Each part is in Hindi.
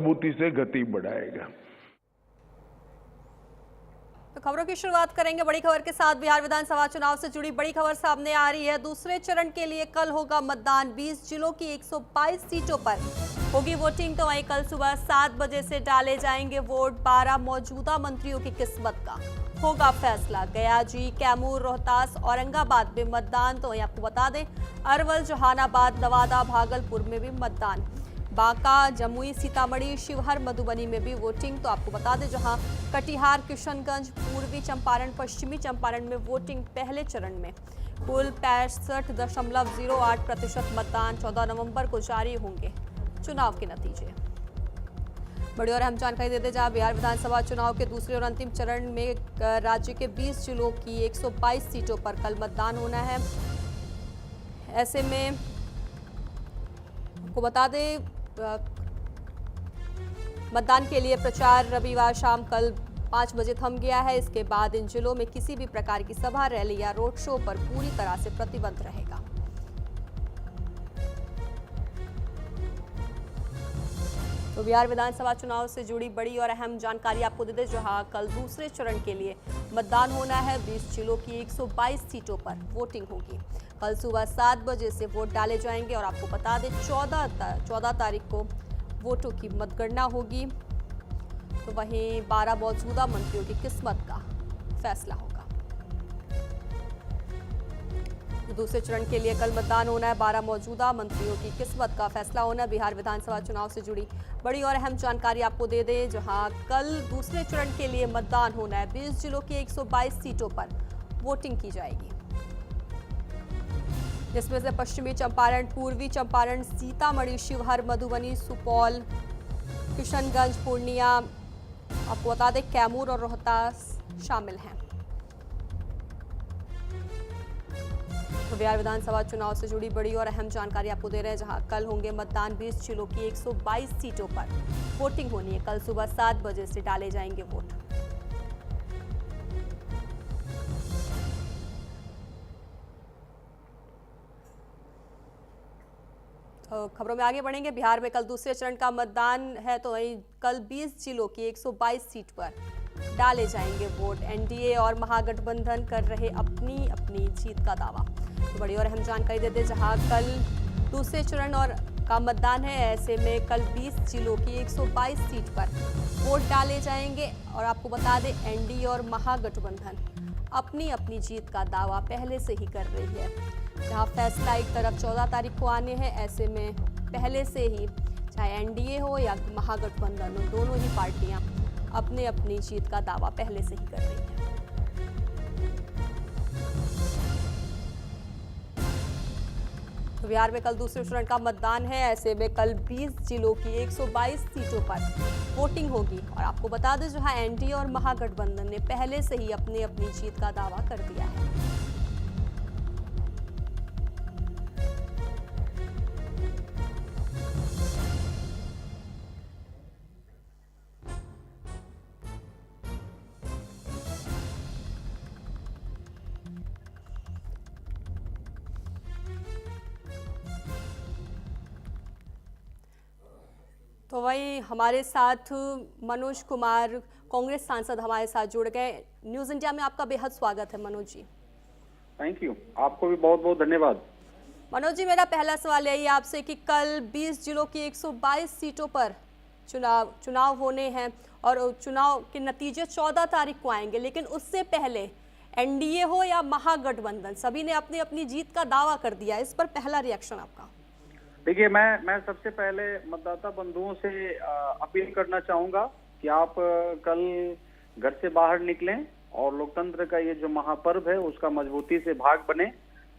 मजबूती से गति बढ़ाएगा। तो खबरों की शुरुआत करेंगे बड़ी खबर के साथ। बिहार विधानसभा चुनाव से जुड़ी बड़ी खबर सामने आ रही है। दूसरे चरण के लिए कल होगा मतदान। 20 जिलों की 122 सीटों पर होगी वोटिंग। तो वहीं कल सुबह 7 बजे से डाले जाएंगे वोट। 12 मौजूदा मंत्रियों की किस्मत का होगा फैसला। गया जी, कैमूर, रोहतास, औरंगाबाद में मतदान। तो वहीं आपको बता दें अरवल, जहानाबाद, नवादा, भागलपुर में भी मतदान। बांका, जमुई, सीतामढ़ी, शिवहर, मधुबनी में भी वोटिंग। तो आपको बता दें जहां कटिहार, किशनगंज, पूर्वी चंपारण, पश्चिमी चंपारण में वोटिंग पहले चरण में। कुल 65.08% मतदान। 14 नवंबर को जारी होंगे चुनाव के नतीजे। बड़ी और अहम जानकारी देते जहां बिहार विधानसभा चुनाव के दूसरे और अंतिम चरण में राज्य के 20 जिलों की 122 सीटों पर कल मतदान होना है। ऐसे में आपको बता दें मतदान के लिए प्रचार रविवार शाम कल 5 बजे थम गया है। इसके बाद इन जिलों में किसी भी प्रकार की सभा, रैली या रोड शो पर पूरी तरह से प्रतिबंध रहेगा। तो बिहार विधानसभा चुनाव से जुड़ी बड़ी और अहम जानकारी आपको दे दें जहां कल दूसरे चरण के लिए मतदान होना है। 20 जिलों की 122 सीटों पर वोटिंग होगी। कल सुबह 7 बजे से वोट डाले जाएंगे और आपको बता दें 14 तारीख को वोटों की मतगणना होगी। तो वहीं 12 मौजूदा मंत्रियों की किस्मत का फैसला होगा। दूसरे चरण के लिए कल मतदान होना है। 12 मौजूदा मंत्रियों की किस्मत का फैसला होना है। बिहार विधानसभा चुनाव से जुड़ी बड़ी और अहम जानकारी आपको दे दें जहां कल दूसरे चरण के लिए मतदान होना है। 20 जिलों की 122 सीटों पर वोटिंग की जाएगी, जिसमें से पश्चिमी चंपारण, पूर्वी चंपारण, सीतामढ़ी, शिवहर, मधुबनी, सुपौल, किशनगंज, पूर्णिया, आपको बता दें कैमूर और रोहतास शामिल हैं। तो बिहार विधानसभा चुनाव से जुड़ी बड़ी और अहम जानकारी आपको दे रहे हैं जहां कल होंगे मतदान। 20 जिलों की 122 सीटों पर वोटिंग होनी है। कल सुबह 7 बजे से डाले जाएंगे वोट। तो खबरों में आगे बढ़ेंगे। बिहार में कल दूसरे चरण का मतदान है। तो वहीं कल 20 जिलों की 122 सीट पर डाले जाएंगे वोट। एनडीए और महागठबंधन कर रहे अपनी अपनी जीत का दावा। तो बड़ी और अहम जानकारी देते जहां कल दूसरे चरण और का मतदान है। ऐसे में कल 20 जिलों की 122 सीट पर वोट डाले जाएंगे और आपको बता दें एनडीए और महागठबंधन अपनी अपनी जीत का दावा पहले से ही कर रही है। जहां फैसला एक तरफ 14 तारीख को आने हैं। ऐसे में पहले से ही चाहे एनडीए हो या महागठबंधन हो, दोनों ही पार्टियां अपने अपनी जीत का दावा पहले से ही कर रही हैं। तो बिहार में कल दूसरे चरण का मतदान है। ऐसे में कल 20 जिलों की 122 सीटों पर वोटिंग होगी और आपको बता दें जहां एनडीए और महागठबंधन ने पहले से ही अपनी अपनी जीत का दावा कर दिया है। तो वही हमारे साथ मनोज कुमार, कांग्रेस सांसद हमारे साथ जुड़ गए। न्यूज़ इंडिया में आपका बेहद स्वागत है मनोज जी। थैंक यू, आपको भी बहुत बहुत धन्यवाद। मनोज जी, मेरा पहला सवाल यही आपसे कि कल 20 जिलों की 122 सीटों पर चुनाव होने हैं और चुनाव के नतीजे 14 तारीख को आएंगे, लेकिन उससे पहले एनडीए हो या महागठबंधन सभी ने अपनी अपनी जीत का दावा कर दिया। इस पर पहला रिएक्शन आपका? देखिए, मैं सबसे पहले मतदाता बंधुओं से अपील करना चाहूंगा कि आप कल घर से बाहर निकलें और लोकतंत्र का ये जो महापर्व है उसका मजबूती से भाग बने।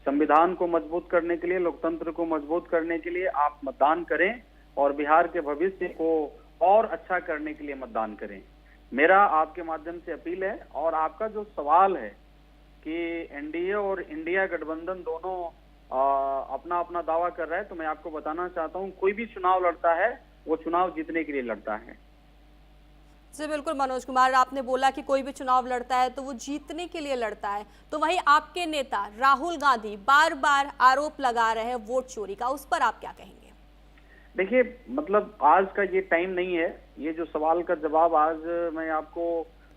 संविधान को मजबूत करने के लिए, लोकतंत्र को मजबूत करने के लिए आप मतदान करें और बिहार के भविष्य को और अच्छा करने के लिए मतदान करें। मेरा आपके माध्यम से अपील है। और आपका जो सवाल है कि एनडीए और इंडिया गठबंधन दोनों अपना अपना दावा कर रहा है, तो मैं आपको बताना चाहता हूं कोई भी चुनाव लड़ता है वो चुनाव जीतने के लिए लड़ता है। जी बिल्कुल मनोज कुमार, आपने बोला कि कोई भी चुनाव लड़ता है तो वो जीतने के लिए लड़ता है। तो वहीं आपके नेता राहुल गांधी बार बार आरोप लगा रहे हैं वोट चोरी का, उस पर आप क्या कहेंगे? देखिए, मतलब आज का ये टाइम नहीं है। ये जो सवाल का जवाब आज मैं आपको,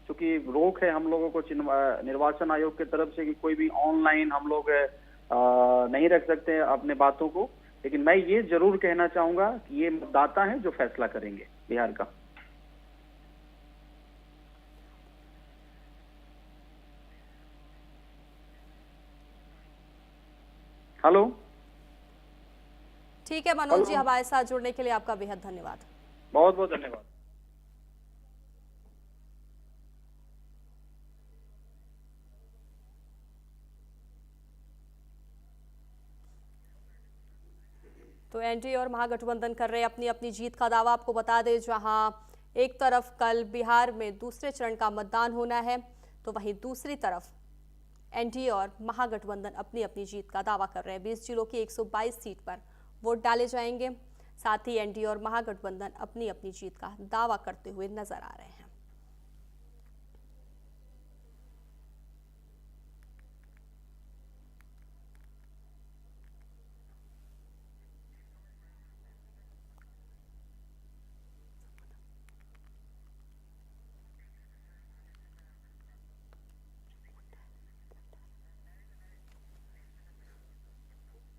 चूंकि रोक है हम लोगों को निर्वाचन आयोग की तरफ से कि कोई भी ऑनलाइन हम लोग नहीं रख सकते अपने बातों को, लेकिन मैं ये जरूर कहना चाहूंगा कि ये मतदाता हैं जो फैसला करेंगे बिहार का। हेलो। ठीक है मनोज जी, हमारे साथ जुड़ने के लिए आपका बेहद धन्यवाद। बहुत बहुत धन्यवाद। तो एनडीए और महागठबंधन कर रहे अपनी अपनी जीत का दावा। आपको बता दें, जहां एक तरफ कल बिहार में दूसरे चरण का मतदान होना है, तो वहीं दूसरी तरफ एनडीए और महागठबंधन अपनी अपनी जीत का दावा कर रहे हैं। 20 जिलों की 122 सीट पर वोट डाले जाएंगे। साथ ही एनडीए और महागठबंधन अपनी अपनी जीत का दावा करते हुए नजर आ रहे हैं।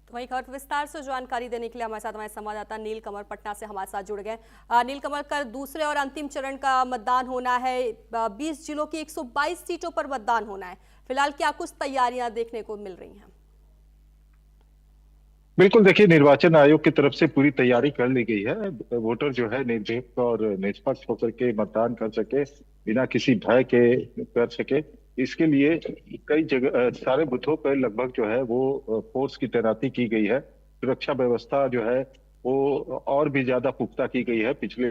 वहीं खबर विस्तार से जानकारी देने के लिए हमारे साथ हमारे संवाददाता नील कमल पटना से हमारे साथ जुड़ गए। नील कमल, कल दूसरे और अंतिम चरण का मतदान होना है। 20 जिलों की 122 सीटों पर मतदान होना है। फिलहाल क्या कुछ तैयारियां देखने को मिल रही हैं? बिल्कुल, देखिए, निर्वाचन आयोग की तरफ से पूरी तैयारी कर ली गई है। वोटर जो है निर्भीक और निष्पक्ष होकर के मतदान कर सके, बिना किसी भय के कर सके, इसके लिए कई जगह सारे बूथों पर लगभग जो है वो फोर्स की तैनाती की गई है। सुरक्षा व्यवस्था जो है वो और भी ज्यादा पुख्ता की गई है। पिछले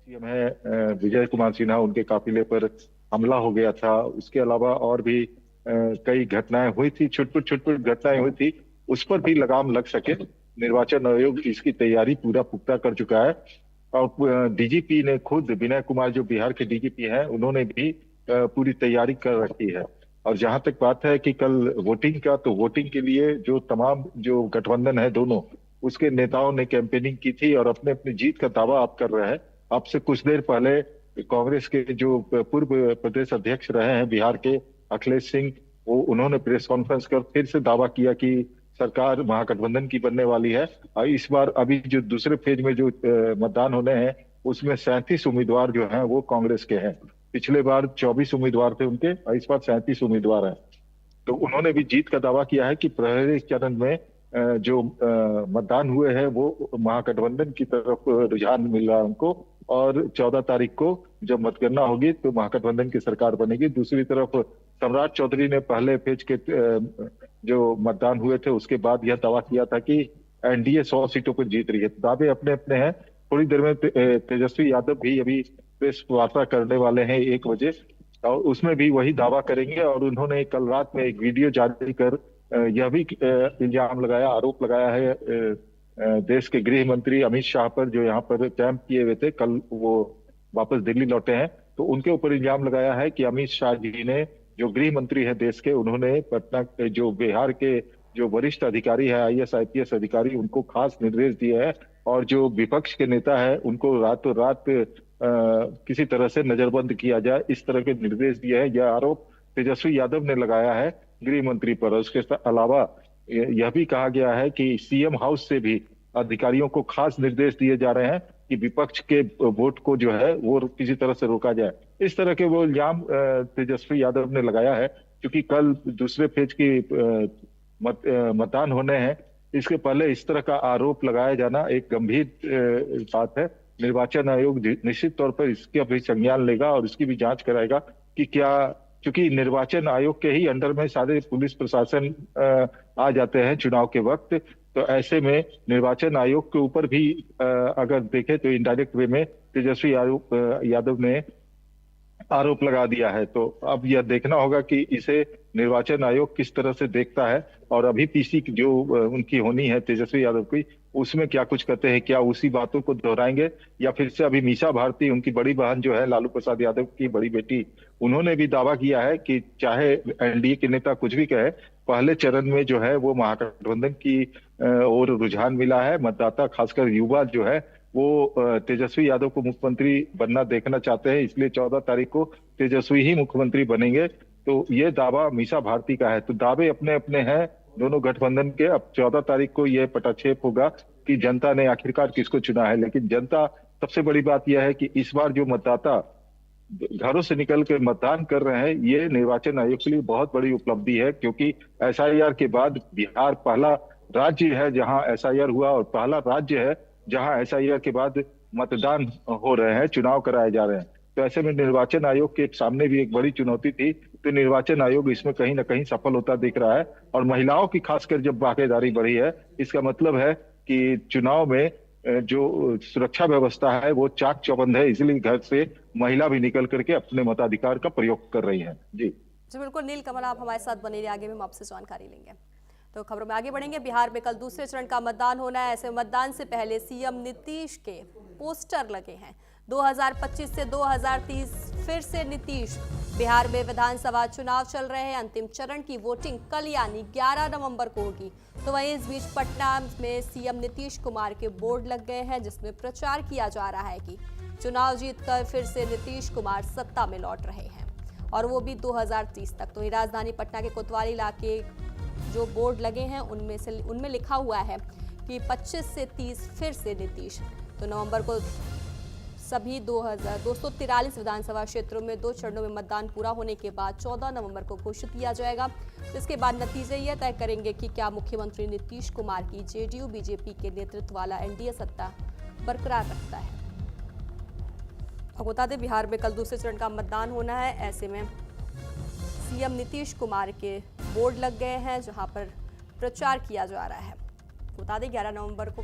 सीएम है विजय कुमार सिन्हा, उनके काफिले पर हमला हो गया था। उसके अलावा और भी कई घटनाएं हुई थी, छुटपुट घटनाएं हुई थी, उस पर भी लगाम लग सके, निर्वाचन आयोग इसकी तैयारी पूरा पुख्ता कर चुका है। और डीजीपी ने खुद, विनय कुमार जो बिहार के डीजीपी हैं, उन्होंने भी पूरी तैयारी कर रखी है। और जहां तक बात है कि कल वोटिंग का, तो वोटिंग के लिए जो तमाम जो गठबंधन है दोनों, उसके नेताओं ने कैंपेनिंग की थी और अपने अपनी जीत का दावा आप कर रहे हैं। अब से कुछ देर पहले कांग्रेस के जो पूर्व प्रदेश अध्यक्ष रहे हैं बिहार के, अखिलेश सिंह, वो उन्होंने प्रेस कॉन्फ्रेंस कर फिर से दावा किया कि सरकार महागठबंधन की बनने वाली है। और इस बार अभी जो दूसरे फेज में जो मतदान होने हैं, उसमें 37 उम्मीदवार जो हैं वो कांग्रेस के हैं। पिछले बार 24 उम्मीदवार थे उनके, और इस बार 37 उम्मीदवार हैं। तो उन्होंने भी जीत का दावा किया है कि पहले चरण में जो मतदान हुए हैं वो महागठबंधन की तरफ रुझान मिल रहा है उनको। और 14 तारीख को जब मतगणना होगी तो महागठबंधन की सरकार बनेगी। दूसरी तरफ सम्राट चौधरी ने पहले फेज के जो मतदान हुए थे उसके बाद यह दावा किया था कि एनडीए 100 सीटों पर जीत रही है। दावे अपने अपने हैं। थोड़ी देर में तेजस्वी यादव भी अभी प्रेस वार्ता करने वाले हैं 1 बजे, और उसमें भी वही दावा करेंगे। और उन्होंने कल रात में एक वीडियो जारी कर यह भी इल्जाम लगाया, आरोप लगाया है देश के गृह मंत्री अमित शाह पर, जो यहाँ पर कैंप किए हुए थे। कल वो वापस दिल्ली लौटे हैं, तो उनके ऊपर इल्जाम लगाया है कि अमित शाह जी ने, जो गृह मंत्री है देश के, उन्होंने पटना के जो बिहार के जो वरिष्ठ अधिकारी है, आईएएस आईपीएस अधिकारी, उनको खास निर्देश दिए हैं। और जो विपक्ष के नेता है उनको रातों रात किसी तरह से नजरबंद किया जाए, इस तरह के निर्देश दिए हैं। यह आरोप तेजस्वी यादव ने लगाया है गृह मंत्री पर। उसके अलावा यह भी कहा गया है कि सीएम हाउस से भी अधिकारियों को खास निर्देश दिए जा रहे हैं कि विपक्ष के वोट को जो है वो किसी तरह से रोका जाए। इस तरह के वो इल्जाम तेजस्वी यादव ने लगाया है। क्योंकि कल दूसरे फेज की मतदान होने हैं, इसके पहले इस तरह का आरोप लगाया जाना एक गंभीर बात है। निर्वाचन आयोग निश्चित तौर पर इसका भी संज्ञान लेगा और इसकी भी जांच कराएगा कि क्या, क्योंकि निर्वाचन आयोग के ही अंडर में सारे पुलिस प्रशासन आ जाते हैं चुनाव के वक्त। तो ऐसे में निर्वाचन आयोग के ऊपर भी अगर देखें तो इनडायरेक्ट वे में तेजस्वी यादव ने आरोप लगा दिया है। तो अब यह देखना होगा कि इसे निर्वाचन आयोग किस तरह से देखता है। और अभी पीसी जो उनकी होनी है तेजस्वी यादव की, उसमें क्या कुछ करते हैं, क्या उसी बातों को दोहराएंगे या फिर से अभी मीसा भारती, उनकी बड़ी बहन जो है लालू प्रसाद यादव की बड़ी बेटी, उन्होंने भी दावा किया है कि चाहे एनडीए के नेता कुछ भी कहे, पहले चरण में जो है वो महागठबंधन की ओर रुझान मिला है। मतदाता खासकर युवा जो है वो तेजस्वी यादव को मुख्यमंत्री बनना देखना चाहते हैं, इसलिए 14 तारीख को तेजस्वी ही मुख्यमंत्री बनेंगे। तो ये दावा मीसा भारती का है। तो दावे अपने अपने हैं दोनों गठबंधन के। अब 14 तारीख को ये पटाक्षेप होगा कि जनता ने आखिरकार किसको चुना है। लेकिन जनता, सबसे बड़ी बात यह है कि इस बार जो मतदाता घरों से निकल कर मतदान कर रहे हैं, ये निर्वाचन आयोग के लिए बहुत बड़ी उपलब्धि है, क्योंकि एसआईआर के बाद बिहार पहला राज्य है जहां एसआईआर हुआ और पहला राज्य है जहां एसआईआर के बाद मतदान हो रहे हैं, चुनाव कराए जा रहे हैं। तो ऐसे में निर्वाचन आयोग के सामने भी एक बड़ी चुनौती थी, तो निर्वाचन आयोग इसमें कहीं ना कहीं सफल होता दिख रहा है। और महिलाओं की खासकर जब भागीदारी बढ़ी है, इसका मतलब है कि चुनाव में जो सुरक्षा व्यवस्था है वो चाक चौबंद है, इसलिए घर से महिला भी निकल करके अपने मताधिकार का प्रयोग कर रही हैं। जी बिल्कुल नील कमल, आप हमारे साथ बने रहिए, आगे भी हम आपसे जानकारी लेंगे। तो खबरों में आगे बढ़ेंगे। बिहार में कल दूसरे चरण का मतदान होना है। ऐसे मतदान से पहले सीएम नीतीश के पोस्टर लगे हैं। 2025 से 2030 फिर से नीतीश। बिहार में विधानसभा चुनाव चल रहे हैं। अंतिम चरण की वोटिंग कल यानी 11 नवंबर को होगी। तो वहीं इस बीच पटना में सीएम नीतीश कुमार के बोर्ड लग गए हैं, जिसमें प्रचार किया जा रहा है कि चुनाव जीतकर फिर से नीतीश कुमार सत्ता में लौट रहे हैं, और वो भी 2030 तक। तो ही राजधानी पटना के कोतवाली इलाके जो बोर्ड लगे हैं उनमें लिखा हुआ है कि 25 से 30 फिर से नीतीश। तो नवंबर को सभी 243 विधानसभा क्षेत्रों में 2 चरणों में मतदान पूरा होने के बाद 14 नवंबर को घोषित किया जाएगा। इसके बाद नतीजे यह तय करेंगे कि क्या मुख्यमंत्री नीतीश कुमार की जेडीयू बीजेपी के नेतृत्व वाला एनडीए सत्ता बरकरार रखता है। आपको बता दें, बिहार में कल दूसरे चरण का मतदान होना है। ऐसे में सीएम नीतीश कुमार के बोर्ड लग गए हैं, जहां पर प्रचार किया जा रहा है। बता दें 11 नवंबर को।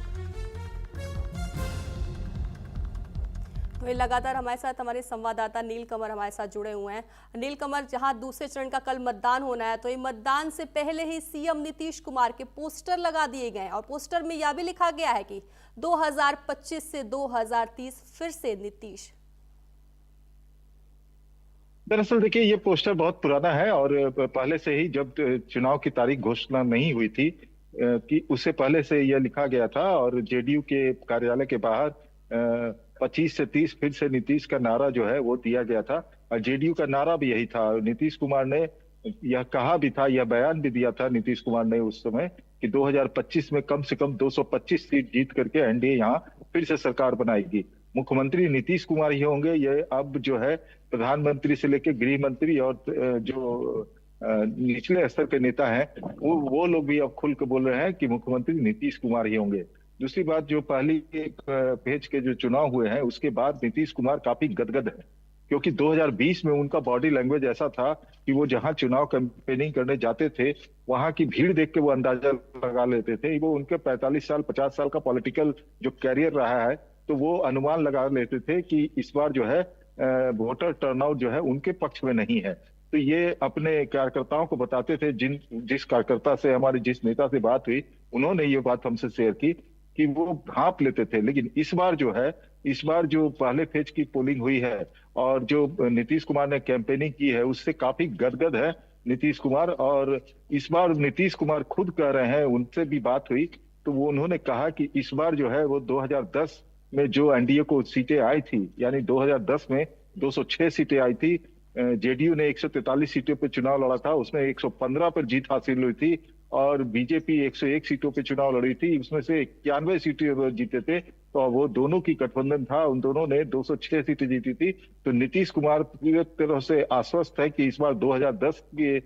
तो ये लगातार हमारे साथ हमारे संवाददाता नील कमर हमारे साथ जुड़े हुए हैं। नील कमर, जहां दूसरे चरण का कल मतदान होना है, तो ये मतदान से पहले ही सीएम नीतीश कुमार के पोस्टर लगा दिए गए हैं, और पोस्टर में यह भी लिखा गया है कि 2025 से 2030 फिर से नीतीश। दरअसल देखिए, ये पोस्टर बहुत पुराना है और पहले से ही, जब चुनाव की तारीख घोषणा नहीं हुई थी कि उससे पहले से यह लिखा गया था, और जेडीयू के कार्यालय के बाहर 25 से 30 फिर से नीतीश का नारा जो है वो दिया गया था। और जेडीयू का नारा भी यही था। नीतीश कुमार ने यह कहा भी था, यह बयान भी दिया था नीतीश कुमार ने उस समय कि 2025 में कम से कम 225 सीट जीत करके एनडीए यहाँ फिर से सरकार बनाएगी। मुख्यमंत्री नीतीश कुमार ही होंगे। ये अब जो है प्रधानमंत्री से लेकर गृह मंत्री और जो निचले स्तर के नेता हैं वो लोग भी अब खुल के बोल रहे हैं कि मुख्यमंत्री नीतीश कुमार ही होंगे। दूसरी बात, जो पहली पेज के जो चुनाव हुए हैं उसके बाद नीतीश कुमार काफी गदगद है, क्योंकि 2020 में उनका बॉडी लैंग्वेज ऐसा था कि वो जहां चुनाव कैंपेनिंग करने जाते थे वहां की भीड़ देख के वो अंदाजा लगा लेते थे। वो उनके 45 साल 50 साल का पॉलिटिकल जो कैरियर रहा है, तो वो अनुमान लगा लेते थे कि इस बार जो है वोटर टर्नआउट जो है उनके पक्ष में नहीं है। तो ये अपने कार्यकर्ताओं को बताते थे। जिस कार्यकर्ता से हमारी, जिस नेता से बात हुई, उन्होंने ये बात हमसे शेयर की कि वो भांप लेते थे। लेकिन इस बार जो पहले फेज की पोलिंग हुई है और जो नीतीश कुमार ने कैंपेनिंग की है, उससे काफी गदगद है नीतीश कुमार। और इस बार नीतीश कुमार खुद कह रहे हैं, उनसे भी बात हुई तो वो उन्होंने कहा कि इस बार जो है वो 2010 में जो एनडीए को सीटें आई थी, यानी 2010 में 206 सीटें आई थी, जेडीयू ने 143 सीटों पर चुनाव लड़ा था, उसमें 115 पर जीत हासिल हुई थी, और बीजेपी 101 सीटों पे चुनाव लड़ी थी, उसमें से 91 सीटें जीते थे। तो वो दोनों की गठबंधन था, उन दोनों ने 206 सीटें जीती थी। तो नीतीश कुमार पूरी तरह से आश्वस्त है कि इस बार 2010 के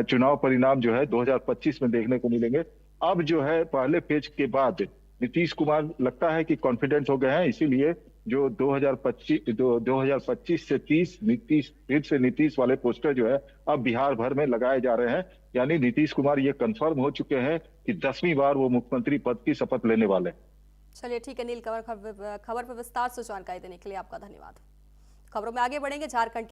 चुनाव परिणाम जो है 2025 में देखने को मिलेंगे। अब जो है पहले फेज के बाद नीतीश कुमार लगता है कि कॉन्फिडेंट हो गए हैं, इसीलिए जो 2025 से 30 फिर से नीतीश वाले पोस्टर जो है अब बिहार भर में लगाए जा रहे हैं। यानी नीतीश कुमार ये कंफर्म हो चुके हैं कि 10वीं बार वो मुख्यमंत्री पद की शपथ लेने वाले हैं। चलिए ठीक है नील, खबर पर विस्तार से जानकारी देने के लिए आपका धन्यवाद। खबरों में आगे बढ़ेंगे। झारखंड